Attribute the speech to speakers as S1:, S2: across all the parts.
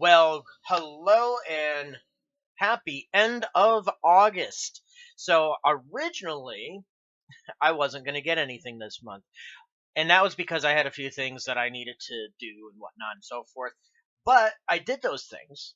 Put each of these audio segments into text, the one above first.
S1: Well, hello and happy end of August. So, originally, I wasn't going to get anything this month. And that was because I had a few things that I needed to do and whatnot and so forth. But I did those things.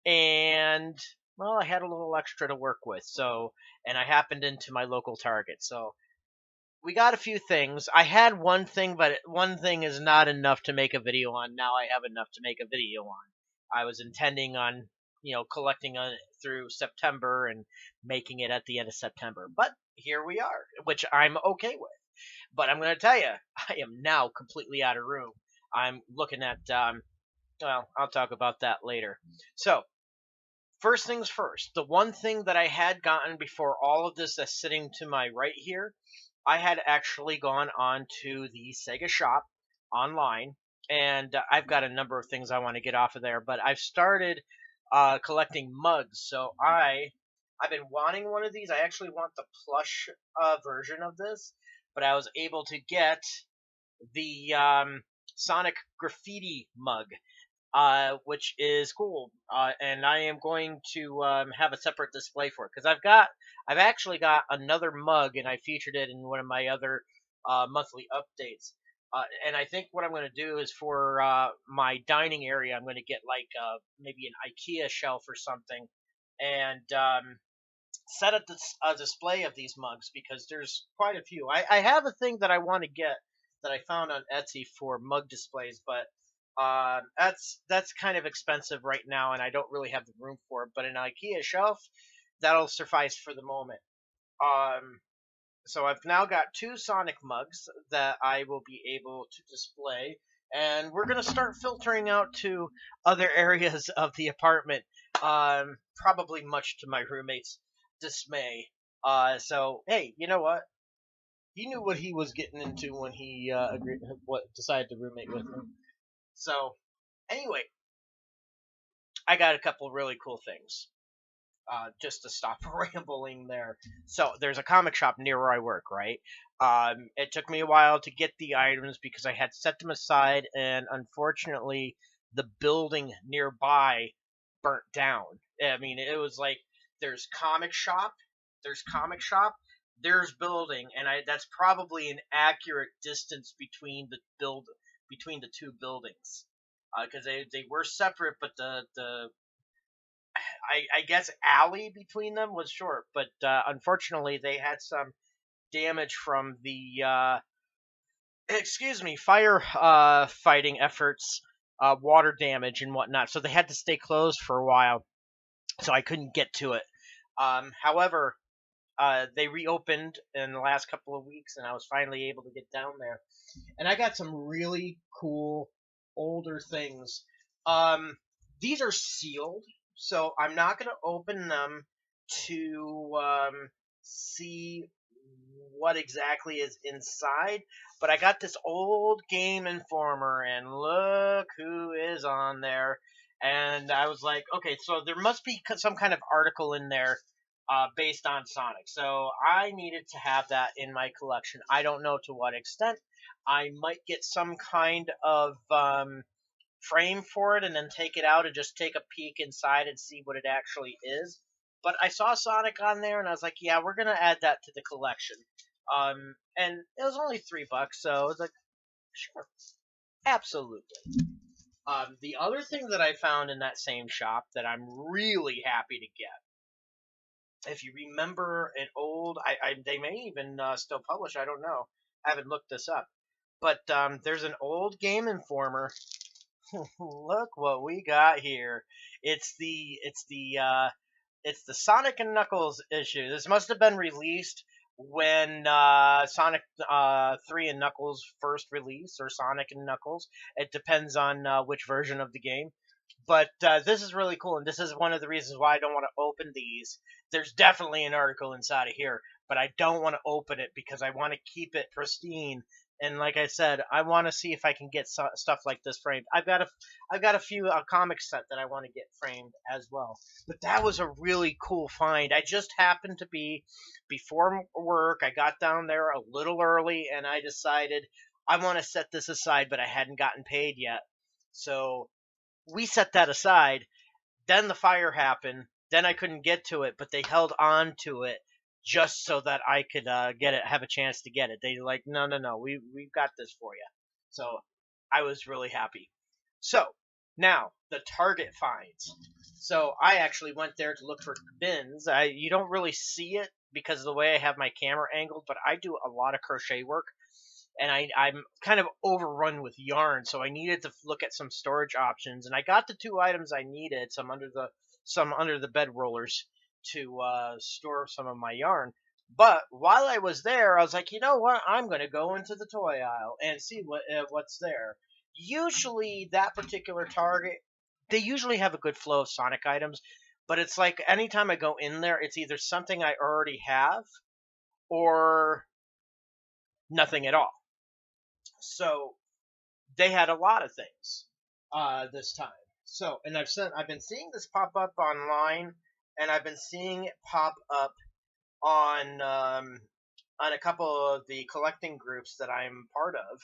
S1: And, well, I had a little extra to work with. And I happened into my local Target. So, we got a few things. I had one thing, but one thing is not enough to make a video on. Now I have enough to make a video on. I was intending on, collecting on it through September and making it at the end of September. But here we are, which I'm okay with. But I'm going to tell you, I am now completely out of room. I'm looking at, well, I'll talk about that later. So, first things first, the one thing that I had gotten before all of this that's sitting to my right here, I had actually gone on to the Sega shop online, and I've got a number of things I want to get off of there. But I've started collecting mugs, so I've been wanting one of these. I actually want the plush version of this, but I was able to get the Sonic graffiti mug, which is cool. And I am going to have a separate display for it because I've actually got another mug, and I featured it in one of my other monthly updates. And I think what I'm going to do is for my dining area, I'm going to get like maybe an IKEA shelf or something, and set up a display of these mugs because there's quite a few. I have a thing that I want to get that I found on Etsy for mug displays, but that's kind of expensive right now, and I don't really have the room for it. But an IKEA shelf that'll suffice for the moment. Um, so I've now got two Sonic mugs that I will be able to display, and we're gonna start filtering out to other areas of the apartment. Probably much to my roommate's dismay. So hey, you know what? He knew what he was getting into when he decided to roommate with me. So anyway, I got a couple really cool things. Just to stop rambling there. So there's a comic shop near where I work, right? It took me a while to get the items because I had set them aside, and unfortunately, the building nearby burnt down. I mean, it was like there's comic shop, there's comic shop, there's building, and that's probably an accurate distance between the two buildings because they were separate, but the I guess alley between them was short, but unfortunately they had some damage from the excuse me fire fighting efforts, water damage and whatnot. So they had to stay closed for a while, so I couldn't get to it. However, they reopened in the last couple of weeks, and I was finally able to get down there, and I got some really cool older things. Um, these are sealed, so I'm not going to open them to see what exactly is inside. But I got this old Game Informer, and look who is on there. And I was like, okay, so there must be some kind of article in there based on Sonic. So I needed to have that in my collection. I don't know to what extent. I might get some kind of frame for it and then take it out and just take a peek inside and see what it actually is. But I saw Sonic on there and I was like, yeah, we're gonna add that to the collection. And it was only $3, so I was like, sure, absolutely. The other thing that I found in that same shop that I'm really happy to get, if you remember an old, they may even still publish. I don't know. I haven't looked this up, but there's an old Game Informer. Look what we got here. It's the Sonic and Knuckles issue. This must have been released when Sonic 3 and Knuckles first released, or Sonic and Knuckles. It depends on which version of the game. But this is really cool, and this is one of the reasons why I don't want to open these. There's definitely an article inside of here, but I don't want to open it because I want to keep it pristine. And like I said, I want to see if I can get stuff like this framed. I've got a few comic set that I want to get framed as well. But that was a really cool find. I just happened to be before work. I got down there a little early, and I decided I want to set this aside, but I hadn't gotten paid yet. So we set that aside. Then the fire happened. Then I couldn't get to it, but they held on to it just so that I could get it, have a chance to get it. They were like, no, no, no, we've got this for you. So I was really happy. So now the Target finds. So I actually went there to look for bins. You don't really see it because of the way I have my camera angled, but I do a lot of crochet work, and I'm kind of overrun with yarn, so I needed to look at some storage options, and I got the two items I needed, some under the bed rollers to store some of my yarn. But while I was there, I was like, you know what? I'm going to go into the toy aisle and see what's there. Usually, that particular Target, they usually have a good flow of Sonic items, but it's like anytime I go in there, it's either something I already have or nothing at all. So they had a lot of things this time. So, and I've been seeing this pop up online, and I've been seeing it pop up on a couple of the collecting groups that I'm part of,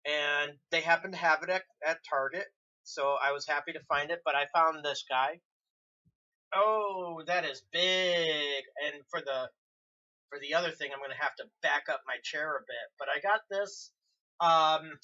S1: and they happen to have it at Target. So I was happy to find it, but I found this guy. Oh, that is big! And for the other thing, I'm going to have to back up my chair a bit. But I got this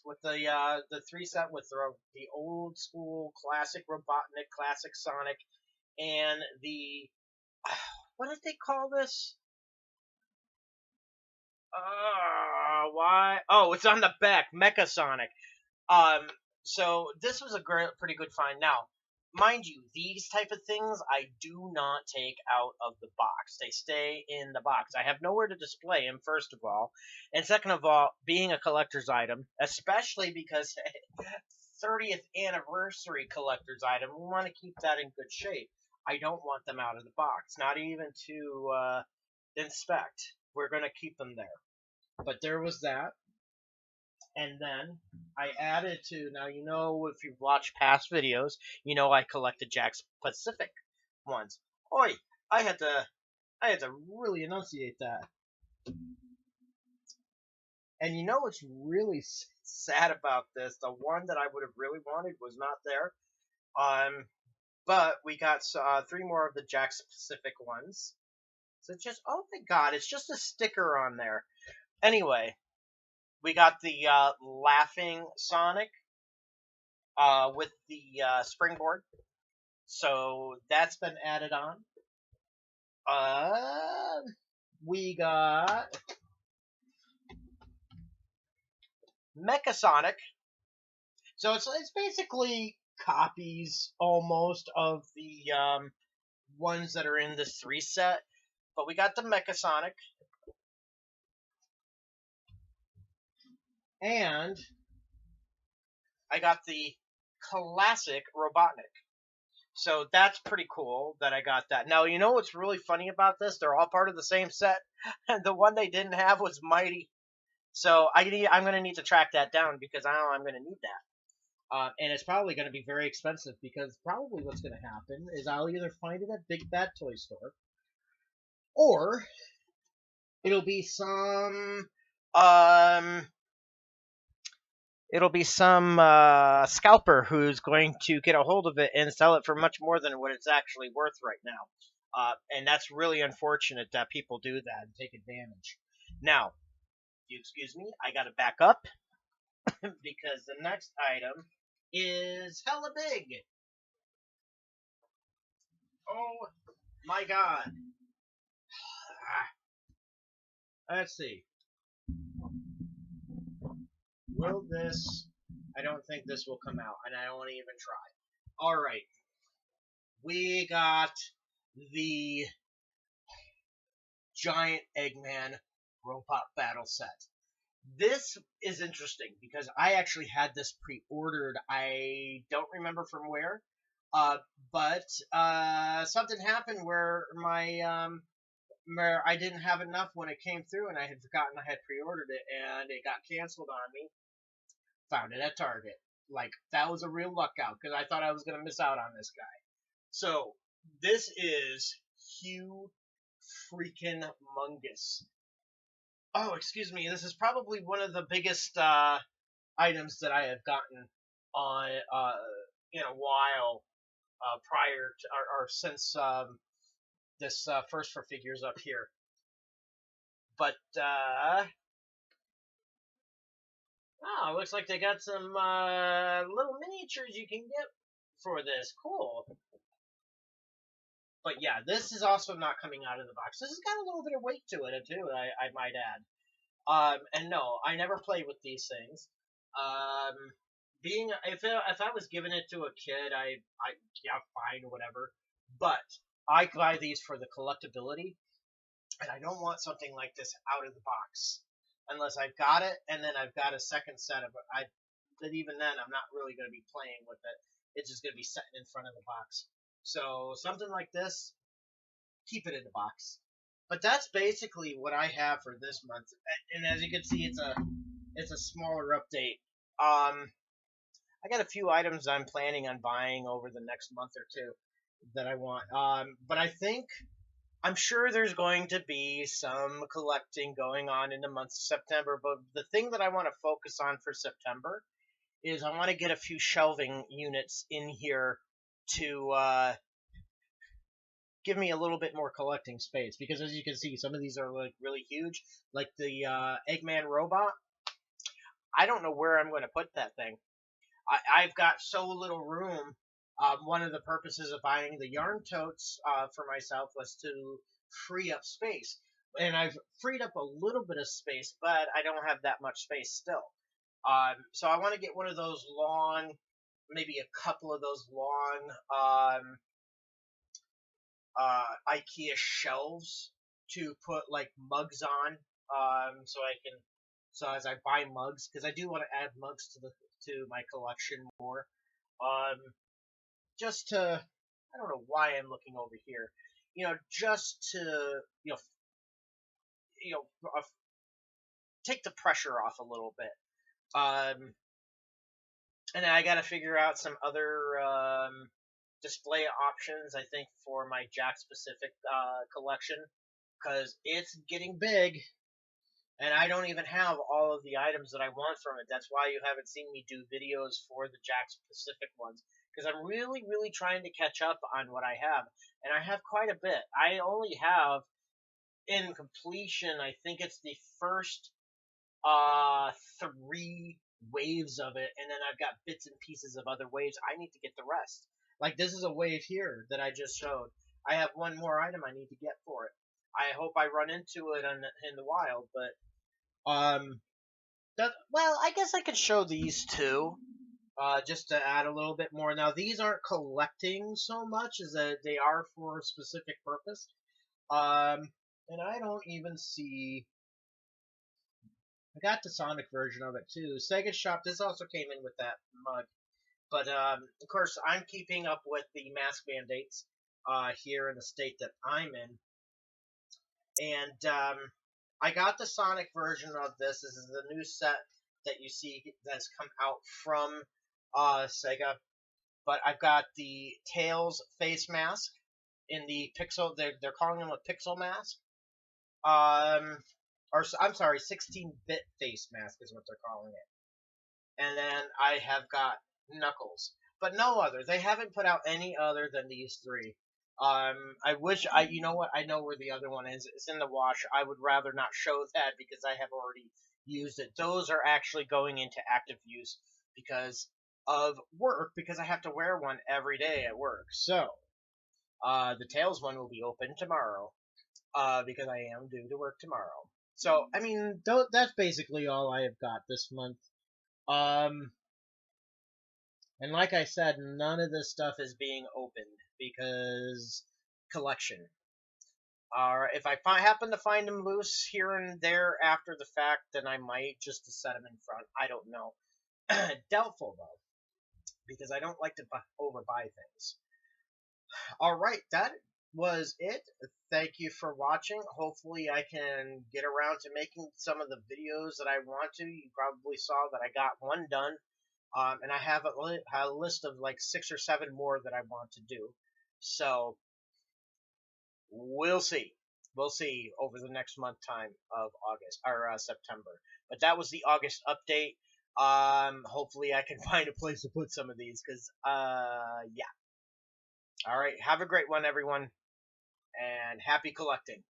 S1: with the three set with the old school classic Robotnik, classic Sonic, and the what did they call this? Why? Oh, it's on the back, Mecha Sonic. Um, so this was a pretty good find. Now, mind you, these type of things I do not take out of the box. They stay in the box. I have nowhere to display them, first of all, and second of all, being a collector's item, especially because 30th anniversary collector's item, we want to keep that in good shape. I don't want them out of the box, not even to inspect. We're going to keep them there. But there was that. And then I added to, now you know, if you've watched past videos, you know I collected Jack's Pacific ones. Oi, I had to I had to really enunciate that. And you know what's really sad about this? The one that I would have really wanted was not there. Um, but we got three more of the Jack's Pacific ones. So just, oh my god, it's just a sticker on there. Anyway, we got the Laughing Sonic with the springboard. So that's been added on. Uh, we got Mechasonic. So it's basically copies almost of the ones that are in this three set. But we got the Mechasonic, and I got the classic Robotnik. So that's pretty cool that I got that. Now, you know what's really funny about this? They're all part of the same set. The one they didn't have was Mighty. So I'm going to need to track that down because I know I'm going to need that. And it's probably going to be very expensive because probably what's going to happen is I'll either find it at Big Bad Toy Store or it'll be um some scalper who's going to get a hold of it and sell it for much more than what it's actually worth right now. And that's really unfortunate that people do that and take advantage. Now, if you excuse me, I got to back up because the next item is hella big. Oh my god. Let's see. Will this? I don't think this will come out, and I don't want to even try. All right. We got the giant Eggman robot battle set. This is interesting because I actually had this pre-ordered. I don't remember from uh, but something happened where where I didn't have enough when it came through, and I had forgotten I had pre-ordered it, and it got canceled on me. Found it at Target. Like that was a real luck out because I thought I was gonna miss out on this guy. So this is huge freaking mungus. Oh, excuse me. This is probably one of the biggest items that I have gotten on in a while, prior to or since this first for figures up here. But oh, looks like they got some little miniatures you can get for this. Cool. But yeah, this is also not coming out of the box. This has got a little bit of weight to it too. I might add. And no, I never play with these things. Um, being if I was giving it to a kid, I yeah, fine, whatever. But I buy these for the collectability, and I don't want something like this out of the box unless I've got it, and then I've got a second set of it. But even then, I'm not really going to be playing with it. It's just going to be sitting in front of the box. So something like this, keep it in the box. But that's basically what I have for this month. And as you can see, it's a smaller update. I got a few items I'm planning on buying over the next month or two that I want. But I'm sure there's going to be some collecting going on in the month of September. But the thing that I want to focus on for September is I want to get a few shelving units in here to give me a little bit more collecting space, because as you can see, some of these are like really huge, like the Eggman robot. I don't know where I'm going to put that thing. I've got so little room. One of the purposes of buying the yarn totes for myself was to free up space, and I've freed up a little bit of space, but I don't have that much space still. So I want to get one of those long, maybe a couple of those long IKEA shelves to put like mugs on. So I can, so as I buy mugs, because I do want to add mugs to my collection more. Um, just to, I don't know why I'm looking over here. Just to you know you know take the pressure off a little bit. Um, and then I got to figure out some other display options. I think for my Jack specific collection, because it's getting big, and I don't even have all of the items that I want from it. That's why you haven't seen me do videos for the Jack specific ones, because I'm really, really trying to catch up on what I have, and I have quite a bit. I only have in completion, I think it's the first three waves of it, and then I've got bits and pieces of other waves. I need to get the rest. Like this is a wave here that I just showed. I have one more item I need to get for it. I hope I run into it in the wild, but well, I guess I could show these two, just to add a little bit more. Now, these aren't collecting so much as that they are for a specific purpose. And I don't even see. I got the Sonic version of it too. Sega Shop. This also came in with that mug, but of course, I'm keeping up with the mask mandates here in the state that I'm in, and I got the Sonic version of this. This is the new set that you see that's come out from Sega. But I've got the Tails face mask in the pixel. They're calling him a pixel mask. Or I'm sorry, 16-bit face mask is what they're calling it. And then I have got Knuckles, but no other. They haven't put out any other than these three. I wish you know what? I know where the other one is. It's in the wash. I would rather not show that because I have already used it. Those are actually going into active use because of work, because I have to wear one every day at work. So, the Tails one will be open tomorrow, because I am due to work tomorrow. So, I mean, that's basically all I have got this month. Um, and like I said, none of this stuff is being opened because collection. If I happen to find them loose here and there after the fact, then I might just to set them in front. I don't know. Doubtful though, because I don't like to overbuy things. All right, that was it. Thank you for watching. Hopefully, I can get around to making some of the videos that I want to. You probably saw that I got one done. And I have a list of like 6 or 7 more that I want to do. So we'll see. We'll see over the next month time of August or September. But that was the August update. Hopefully I can find a place to put some of these because, yeah. All right. Have a great one, everyone, and happy collecting.